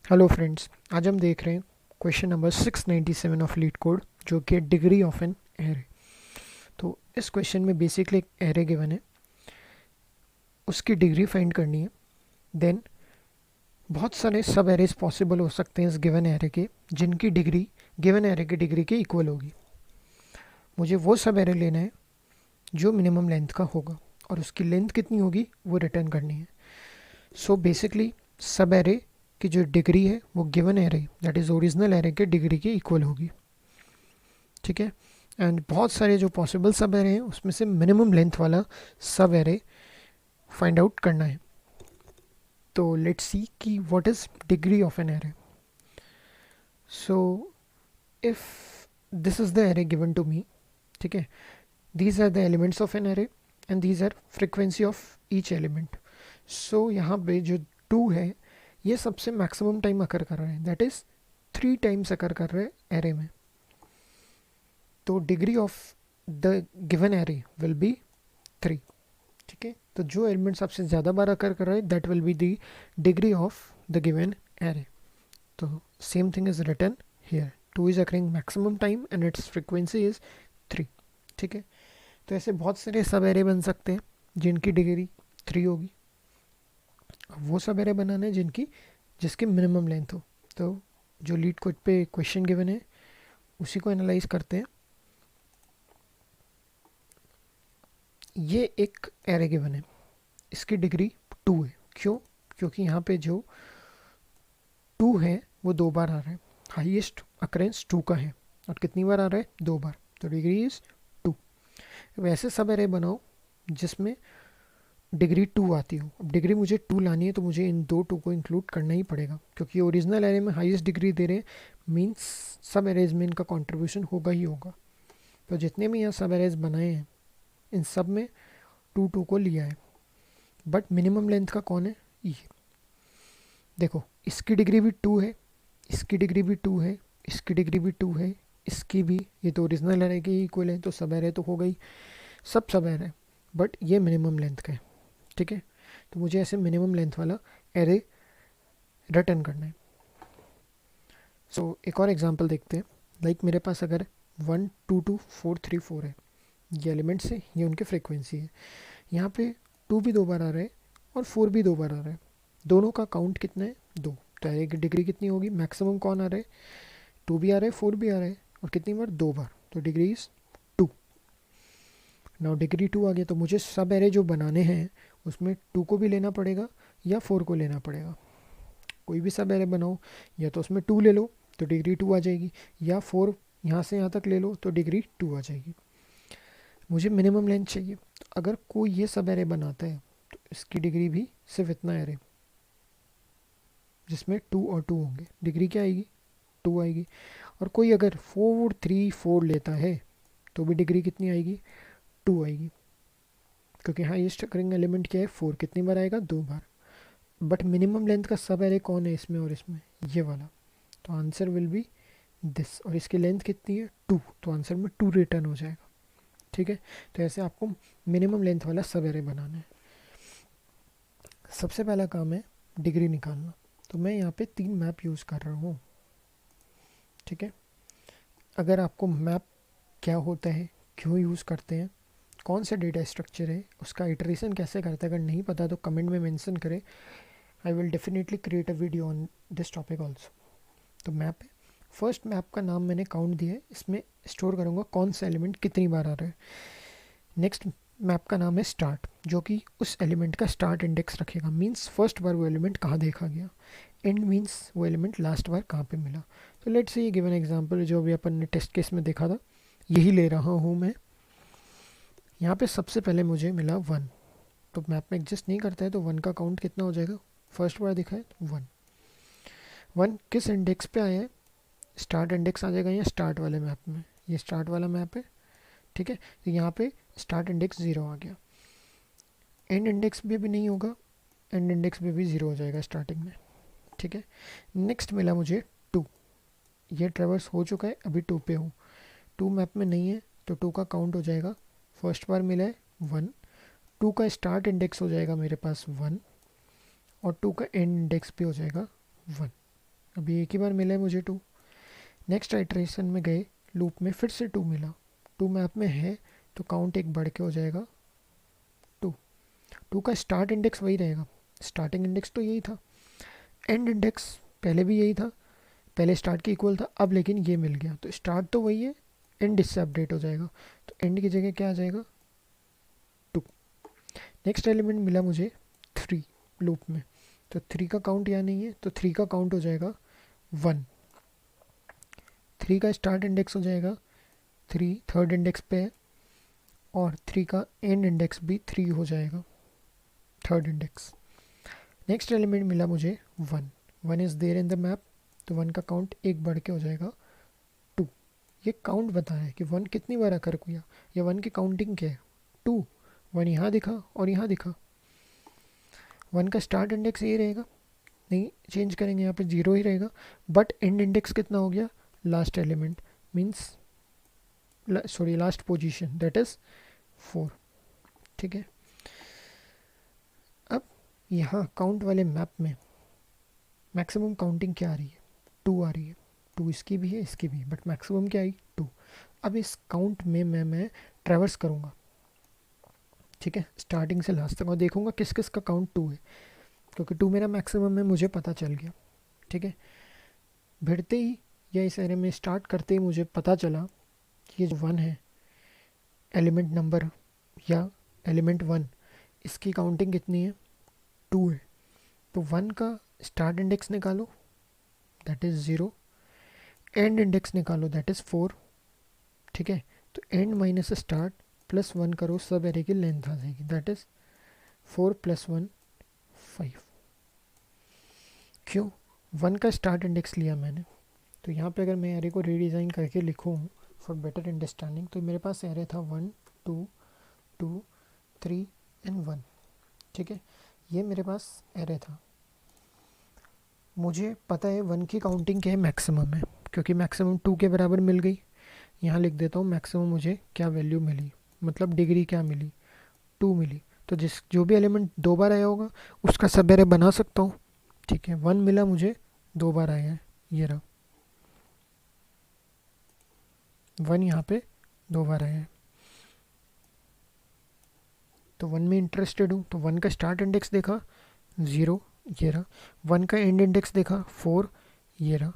Hello friends, आज हम देख रहे हैं question number 697 of leet code, जो कि डिग्री ऑफ एन एरे। तो इस क्वेश्चन में बेसिकली एक एरे गिवन है, उसकी डिग्री फाइंड करनी है। देन बहुत सारे सब एरेज पॉसिबल हो सकते हैं इस गिवन एरे के, जिनकी डिग्री गिवन एरे की डिग्री के इक्वल होगी। मुझे वो सब एरे लेना है जो मिनिमम लेंथ का होगा, और उसकी लेंथ कितनी होगी वो रिटर्न करनी है। सो बेसिकली सब एरे की जो डिग्री है वो given array, that is original array के डिग्री के इक्वल होगी। ठीक है। एंड बहुत सारे जो पॉसिबल सब एरे हैं उसमें से मिनिमम लेंथ वाला सब एरे फाइंड आउट करना है। तो लेट्स सी कि what is degree of an array. So if this is the array given to me, ठीक है, these are the elements of an array and these are frequency of each element. So यहाँ पे जो 2 है ये सबसे maximum time अकर कर रहा है, दैट इज 3 टाइम्स अकर कर रहे हैं एरे में। तो degree of the given array will be 3। ठीक है, तो जो एलिमेंट सबसे ज़्यादा बार अकर कर रहा है that will be the degree of the given array. तो same thing is written here, 2 is occurring maximum time and its frequency is 3। ठीक है, तो ऐसे बहुत सारे सब एरे बन सकते हैं जिनकी डिग्री 3 होगी। अब वो सब एरे बनाने जिनकी जिसकी मिनिमम लेंथ हो। तो जो लीड कोड पे क्वेश्चन गिवन है उसी को एनालाइज करते हैं। ये एक एरे गिवन है, इसकी डिग्री 2 है। क्यों? क्योंकि यहाँ पे जो 2 है वो 2 बार आ रहा है, हाईएस्ट अकरेंस 2 का है, और कितनी बार आ रहा है? 2 बार। तो डिग्री इज 2। वैसे सब एरे बनाओ जिसमें डिग्री 2 आती हो। अब डिग्री मुझे 2 लानी है तो मुझे इन दो 2 को इंक्लूड करना ही पड़ेगा, क्योंकि ओरिजिनल एरे में हाईएस्ट डिग्री दे रहे हैं, मीन्स सब एरेज में इनका कॉन्ट्रीब्यूशन होगा ही होगा। तो जितने भी यहाँ सब एरेज बनाए हैं इन सब में 2 को लिया है। बट मिनिमम लेंथ का कौन है? ये देखो, इसकी डिग्री भी 2 है, इसकी डिग्री भी 2 है, इसकी डिग्री भी 2 है, इसकी भी। ये तो ओरिजिनल एरे के इक्वल है, तो सब एरे तो हो गई, सब एरे। बट ये मिनिमम लेंथ का है। ठीक है, तो मुझे ऐसे मिनिमम लेंथ वाला एरे रिटर्न करना है। सो एक और एग्जांपल देखते हैं। लाइक मेरे पास अगर 1 2 2 4 3 4 है, ये एलिमेंट्स है, ये उनके फ्रिक्वेंसी है। यहाँ पे 2 भी 2 बार आ रहा है और 4 भी 2 बार आ रहा है, दोनों का काउंट कितना है? 2। तो एरे की डिग्री कितनी होगी? मैक्सिमम कौन आ रहा है? 2 भी आ रहा है, 4 भी आ रहा है, और कितनी बार? 2 बार। तो डिग्री इज 2। नाउ डिग्री 2 आ गया, तो मुझे सब एरे जो बनाने हैं उसमें 2 को भी लेना पड़ेगा या 4 को लेना पड़ेगा। कोई भी सब एरे बनाओ, या तो उसमें 2 ले लो तो डिग्री 2 आ जाएगी, या 4 यहाँ से यहाँ तक ले लो तो डिग्री 2 आ जाएगी। मुझे मिनिमम लेंथ चाहिए। तो अगर कोई ये सब एरे बनाता है तो इसकी डिग्री भी सिर्फ इतना एरे जिसमें 2 और 2 होंगे, डिग्री क्या आएगी? 2 आएगी। और कोई अगर 4 3 4 लेता है तो भी डिग्री कितनी आएगी? 2 आएगी, क्योंकि हाईएस्ट अकरिंग एलिमेंट क्या है? 4। कितनी बार आएगा? 2 बार। बट मिनिमम लेंथ का सब एरे कौन है इसमें और इसमें? ये वाला। तो आंसर विल बी दिस, और इसकी लेंथ कितनी है? 2। तो आंसर में 2 रिटर्न हो जाएगा। ठीक है, तो ऐसे आपको मिनिमम लेंथ वाला सब एरे बनाना है। सबसे पहला काम है डिग्री निकालना। तो मैं यहाँ पे 3 मैप यूज़ कर रहा हूँ। ठीक है, अगर आपको मैप क्या होता है, क्यों यूज़ करते हैं, कौन सा डेटा स्ट्रक्चर है, उसका इटरेशन कैसे करते हैं, अगर नहीं पता तो कमेंट में मेंशन करें। I will definitely create a video on this topic also. तो मैप है, फर्स्ट मैप का नाम मैंने काउंट दिया है, इसमें स्टोर करूँगा कौन सा एलिमेंट कितनी बार आ रहा है। नेक्स्ट मैप का नाम है स्टार्ट, जो कि उस एलिमेंट का स्टार्ट इंडेक्स रखेगा, मींस फर्स्ट बार वो एलिमेंट कहाँ देखा गया। एंड मींस वो एलिमेंट लास्ट बार कहाँ पे मिला। तो लेट्स से ये गिवन एग्जांपल जो भी अपन ने टेस्ट केस में देखा था यही ले रहा हूँ मैं। यहाँ पे सबसे पहले मुझे मिला 1, तो मैप में एग्जिस्ट नहीं करता है, तो 1 का काउंट कितना हो जाएगा? फर्स्ट बार दिखा है तो 1। 1 किस इंडेक्स पे आया है? स्टार्ट इंडेक्स आ जाएगा यहाँ स्टार्ट वाले मैप में, ये स्टार्ट वाला मैप है। ठीक है, तो यहाँ पे स्टार्ट इंडेक्स 0 आ गया। एंड इंडेक्स भी नहीं होगा, एंड इंडेक्स भी 0 हो जाएगा स्टार्टिंग में। ठीक है, नेक्स्ट मिला मुझे 2, ये ट्रेवर्स हो चुका है, अभी 2 पे हूँ। 2 मैप में नहीं है तो 2 का काउंट हो जाएगा, फर्स्ट बार मिला है 1, 2 का स्टार्ट इंडेक्स हो जाएगा मेरे पास 1, और 2 का एंड इंडेक्स भी हो जाएगा 1। अभी एक ही बार मिला है मुझे 2। नेक्स्ट आइट्रेशन में गए लूप में, फिर से 2 मिला, 2 मैप में है तो काउंट एक बढ़ के हो जाएगा 2। 2 का स्टार्ट इंडेक्स वही रहेगा, स्टार्टिंग इंडेक्स तो यही था, एंड इंडेक्स पहले भी यही था, पहले स्टार्ट के इक्वल था, अब लेकिन ये मिल गया तो स्टार्ट तो वही है, एंड इससे अपडेट हो जाएगा, तो एंड की जगह क्या आ जाएगा 2। नेक्स्ट एलिमेंट मिला मुझे 3 लूप में, तो 3 का काउंट यहाँ नहीं है, तो 3 का काउंट हो जाएगा 1। 3 का स्टार्ट इंडेक्स हो जाएगा 3, थर्ड इंडेक्स पे है, और 3 का एंड इंडेक्स भी 3 हो जाएगा, थर्ड इंडेक्स। नेक्स्ट एलिमेंट मिला मुझे 1, 1 is there in the map, तो 1 का काउंट एक बढ़ के हो जाएगा 2। ये काउंट बताया है कि 1 कितनी बार आकर किया, या 1 की काउंटिंग क्या है 2। 1 यहाँ दिखा और यहाँ दिखा, 1 का स्टार्ट इंडेक्स ये रहेगा, नहीं चेंज करेंगे, यहाँ पे 0 ही रहेगा, बट एंड इंडेक्स कितना हो गया, last element means sorry last position, that is 4। ठीक है, अब यहाँ काउंट वाले मैप में मैक्सिमम काउंटिंग क्या आ रही है, 2 आ रही है, 2 इसकी भी है इसकी भी, बट मैक्सिमम क्या आई 2। अब इस काउंट में मैं ट्रैवर्स करूँगा, ठीक है, स्टार्टिंग से लास्ट तक, और देखूँगा किस किस का काउंट 2 है, क्योंकि 2 मेरा मैक्सिमम है, मुझे पता चल गया। ठीक है, भिड़ते ही या इस एरे में स्टार्ट करते ही मुझे पता चला कि ये जो 1 है एलिमेंट नंबर या एलिमेंट 1, इसकी काउंटिंग कितनी है 2 है, तो 1 का स्टार्ट इंडेक्स निकालो दैट इज़ 0, एंड इंडेक्स निकालो दैट इज़ 4। ठीक है, तो एंड माइनस स्टार्ट प्लस 1 करो, सब एरे की लेंथ आ जाएगी, दैट इज़ 4 + 1 5। क्यों, 1 का स्टार्ट इंडेक्स लिया मैंने, तो यहाँ पे अगर मैं एरे को रीडिज़ाइन करके लिखूँ फॉर बेटर अंडरस्टैंडिंग, तो मेरे पास एरे था 1 2 2 3 एंड 1। ठीक है, ये मेरे पास एरे था, मुझे पता है 1 की काउंटिंग क्या है, मैक्सिमम है, क्योंकि मैक्सिमम 2 के बराबर मिल गई। यहाँ लिख देता हूँ मैक्सिमम मुझे क्या वैल्यू मिली, मतलब डिग्री क्या मिली 2 मिली, तो जो भी एलिमेंट 2 बार आया होगा उसका सब एरे बना सकता हूँ। ठीक है, 1 मिला मुझे 2 बार आया है, ये रहा 1 यहाँ पे 2 बार आया है, तो 1 में इंटरेस्टेड हूँ, तो 1 का स्टार्ट इंडेक्स देखा 0, ये रहा, 1 का एंड इंडेक्स देखा 4, ये रहा,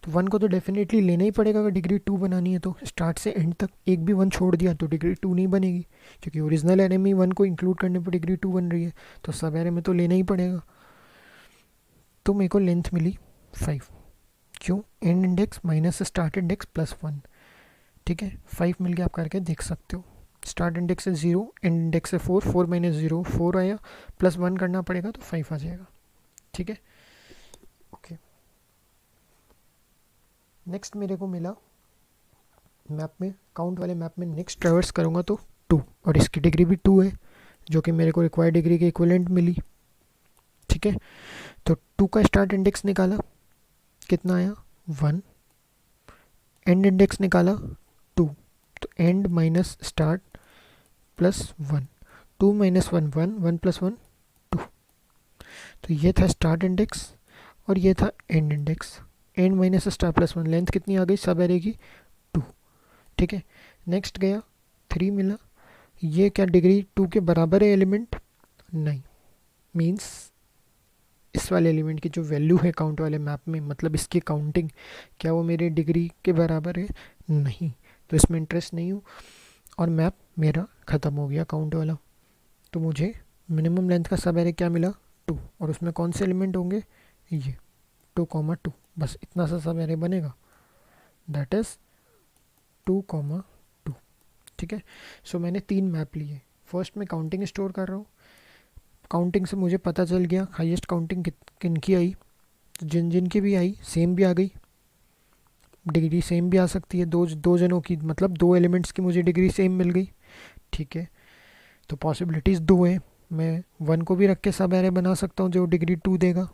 तो 1 को तो डेफिनेटली लेना ही पड़ेगा अगर डिग्री 2 बनानी है, तो स्टार्ट से एंड तक एक भी 1 छोड़ दिया तो डिग्री 2 नहीं बनेगी, क्योंकि ओरिजिनल एरे में 1 को इंक्लूड करने पर डिग्री 2 बन रही है, तो सब एरे में तो लेना ही पड़ेगा। तो मेरे को लेंथ मिली 5, क्यों, and index minus start index plus 1। ठीक है, 5 मिल गया, आप करके देख सकते हो, स्टार्ट इंडेक्स से 0, एंड इंडेक्स से 4, 4 - 0 4 आया, प्लस 1 करना पड़ेगा तो 5 आ जाएगा। ठीक है, ओके। नेक्स्ट मेरे को मिला मैप में, काउंट वाले मैप में नेक्स्ट ट्रैवर्स करूँगा तो 2, और इसकी डिग्री भी 2 है, जो कि मेरे को रिक्वायर्ड डिग्री के इक्विवेलेंट मिली। ठीक है, तो 2 का स्टार्ट इंडेक्स निकाला, कितना आया 1, एंड इंडेक्स निकाला 2, तो एंड माइनस स्टार्ट प्लस 1, 2 - 1 1, 1 + 1 2, तो ये था स्टार्ट इंडेक्स और ये था and index, and minus start plus 1, length कितनी आ गई सब एरे की 2। ठीक है, नेक्स्ट गया 3 मिला, ये क्या डिग्री 2 के बराबर है एलिमेंट, नहीं, मीन्स इस वाले एलिमेंट की जो वैल्यू है काउंट वाले मैप में, मतलब इसकी काउंटिंग क्या वो मेरी डिग्री के बराबर है, नहीं, तो इसमें इंटरेस्ट नहीं हूँ, और मैप मेरा ख़त्म हो गया काउंट वाला। तो मुझे मिनिमम लेंथ का सब एरे क्या मिला 2, और उसमें कौन से एलिमेंट होंगे, ये 2, 2, बस इतना सा सब एरे बनेगा, दैट इज़ 2, 2। ठीक है, सो मैंने 3 मैप लिए, फर्स्ट में काउंटिंग स्टोर कर रहा हूँ, काउंटिंग से मुझे पता चल गया हाईएस्ट काउंटिंग किन की आई, तो जिन जिन की भी आई सेम भी आ गई, डिग्री सेम भी आ सकती है, दो जनों की, मतलब 2 एलिमेंट्स की मुझे डिग्री सेम मिल गई। ठीक है, तो पॉसिबिलिटीज़ 2 है, मैं 1 को भी रख के सब एरे बना सकता हूँ जो डिग्री 2 देगा,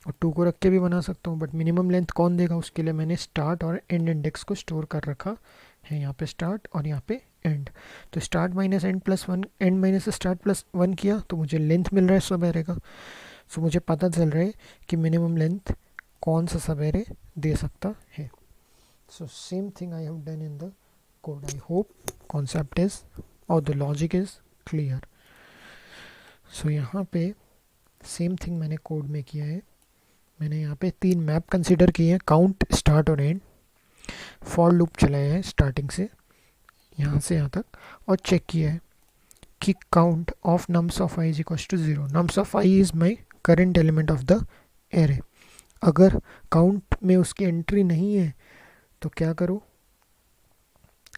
और 2 को रख के भी बना सकता हूँ, बट मिनिमम लेंथ कौन देगा उसके लिए मैंने स्टार्ट और एंड इंडेक्स को स्टोर कर रखा है, यहाँ पे स्टार्ट और यहाँ पे एंड, तो start minus and plus 1, and minus start plus 1 किया तो मुझे लेंथ मिल रहा है सब एरे का। सो मुझे पता चल रहा है कि मिनिमम लेंथ कौन सा सब एरे दे सकता है। So same thing I have done in the code. I hope concept is और द लॉजिक इज क्लियर। सो यहाँ पे सेम थिंग मैंने कोड में किया है। मैंने यहाँ पे 3 मैप कंसिडर किए हैं, काउंट, स्टार्ट और एंड। फॉर लूप चलाया है स्टार्टिंग से यहाँ से यहाँ तक, और चेक किया है कि count of nums of I is equal to 0। Nums of I is my current element of the array. अगर काउंट में उसकी एंट्री नहीं है तो क्या करो,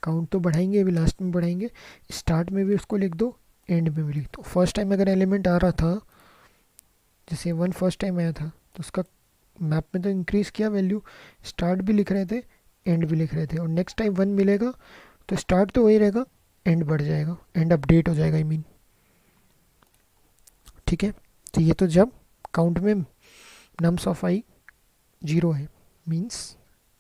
काउंट तो बढ़ाएंगे, अभी लास्ट में बढ़ाएंगे, स्टार्ट में भी उसको लिख दो, एंड में भी लिख दो। फर्स्ट टाइम अगर एलिमेंट आ रहा था, जैसे 1 फर्स्ट टाइम आया था, तो उसका मैप में तो इंक्रीज़ किया वैल्यू, स्टार्ट भी लिख रहे थे, एंड भी लिख रहे थे। और नेक्स्ट टाइम 1 मिलेगा तो स्टार्ट तो वही रहेगा, एंड बढ़ जाएगा, एंड अपडेट हो जाएगा, आई मीन। ठीक है, तो ये तो जब काउंट में नम्स ऑफ आई 0 है, मीन्स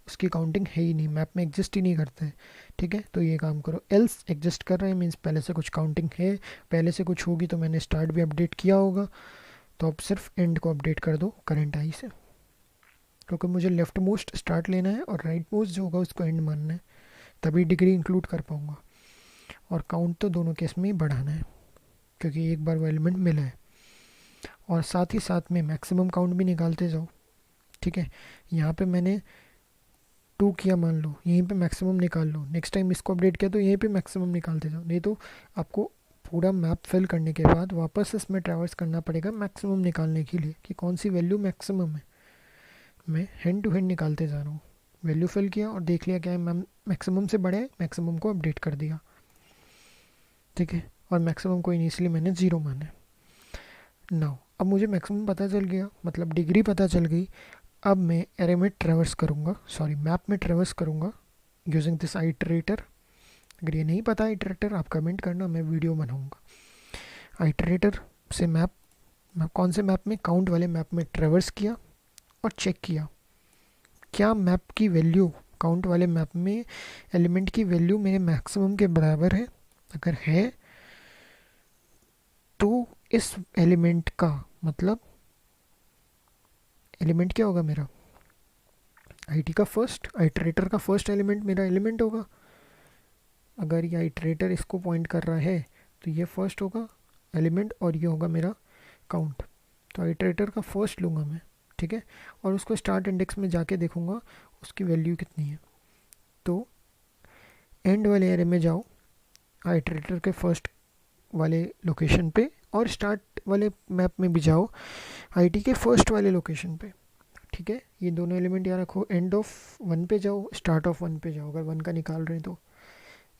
उसकी काउंटिंग है ही नहीं, मैप में एग्जिस्ट ही नहीं करता है। ठीक है, तो ये काम करो। एल्स एग्जिस्ट कर रहे हैं मीन्स पहले से कुछ काउंटिंग है, पहले से कुछ होगी, तो मैंने स्टार्ट भी अपडेट किया होगा, तो अब सिर्फ एंड को अपडेट कर दो करंट आई से, क्योंकि मुझे लेफ्ट मोस्ट स्टार्ट लेना है और राइट मोस्ट जो होगा उसको एंड मानना है, तभी डिग्री इंक्लूड कर पाऊँगा। और काउंट तो दोनों केस में ही बढ़ाना है, क्योंकि एक बार वो एलिमेंट मिला है। और साथ ही साथ में मैक्सिमम काउंट भी निकालते जाओ। ठीक है, यहाँ पे मैंने 2 किया मान लो, यहीं पे मैक्सिमम निकाल लो, नेक्स्ट टाइम इसको अपडेट किया तो यहीं पे मैक्सिमम निकालते जाओ, नहीं तो आपको पूरा मैप फिल करने के बाद वापस इसमें ट्रैवर्स करना पड़ेगा मैक्सिमम निकालने के लिए कि कौन सी वैल्यू मैक्सिमम है। मैं हैंड टू हैंड निकालते जा रहा हूँ, वैल्यू फिल किया और देख लिया क्या है, मैक्सिमम से बड़ा है, मैक्सिमम को अपडेट कर दिया। ठीक है, और मैक्सिमम को इनिशियली मैंने 0 माना है। नाउ अब मुझे मैक्सिमम पता चल गया, मतलब डिग्री पता चल गई। अब मैं एरे में ट्रैवर्स करूँगा, सॉरी मैप में ट्रैवर्स करूँगा यूजिंग दिस आइटरेटर। अगर ये नहीं पता आइटरेटर, आप कमेंट करना, मैं वीडियो बनाऊँगा। आइटरेटर से मैप कौन से मैप में, काउंट वाले मैप में ट्रैवर्स किया और चेक किया क्या मैप की वैल्यू, काउंट वाले मैप में एलिमेंट की वैल्यू मेरे मैक्सिमम के बराबर है। अगर है तो इस एलिमेंट का मतलब एलिमेंट क्या होगा मेरा, आईटी का फर्स्ट, आइटरेटर का फर्स्ट एलिमेंट मेरा एलिमेंट होगा। अगर ये आइटरेटर इसको पॉइंट कर रहा है तो ये फर्स्ट होगा एलिमेंट और ये होगा मेरा काउंट। तो आइटरेटर का फर्स्ट लूँगा मैं। ठीक है, और उसको स्टार्ट इंडेक्स में जाके देखूँगा उसकी वैल्यू कितनी है। तो एंड वाले एरे में जाओ, आइटरेटर के फर्स्ट वाले लोकेशन पे, और स्टार्ट वाले मैप में भी जाओ आईटी के फर्स्ट वाले लोकेशन पे। ठीक है, ये दोनों एलिमेंट याद रखो। एंड ऑफ 1 पे जाओ, स्टार्ट ऑफ 1 पे जाओ, अगर 1 का निकाल रहे हैं तो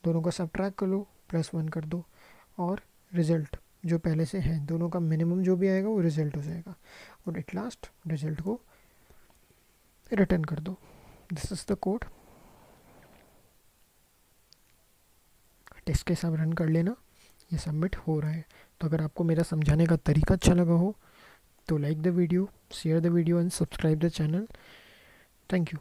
दोनों का सबट्रैक्ट कर लो, +1 कर दो, और रिजल्ट जो पहले से है दोनों का मिनिमम जो भी आएगा वो रिजल्ट हो जाएगा, और एट लास्ट रिजल्ट को रिटर्न कर दो। This is the code. Test के साथ रन कर लेना, ये सबमिट हो रहा है। तो अगर आपको मेरा समझाने का तरीका अच्छा लगा हो तो like the video, share the video and subscribe the channel. Thank you.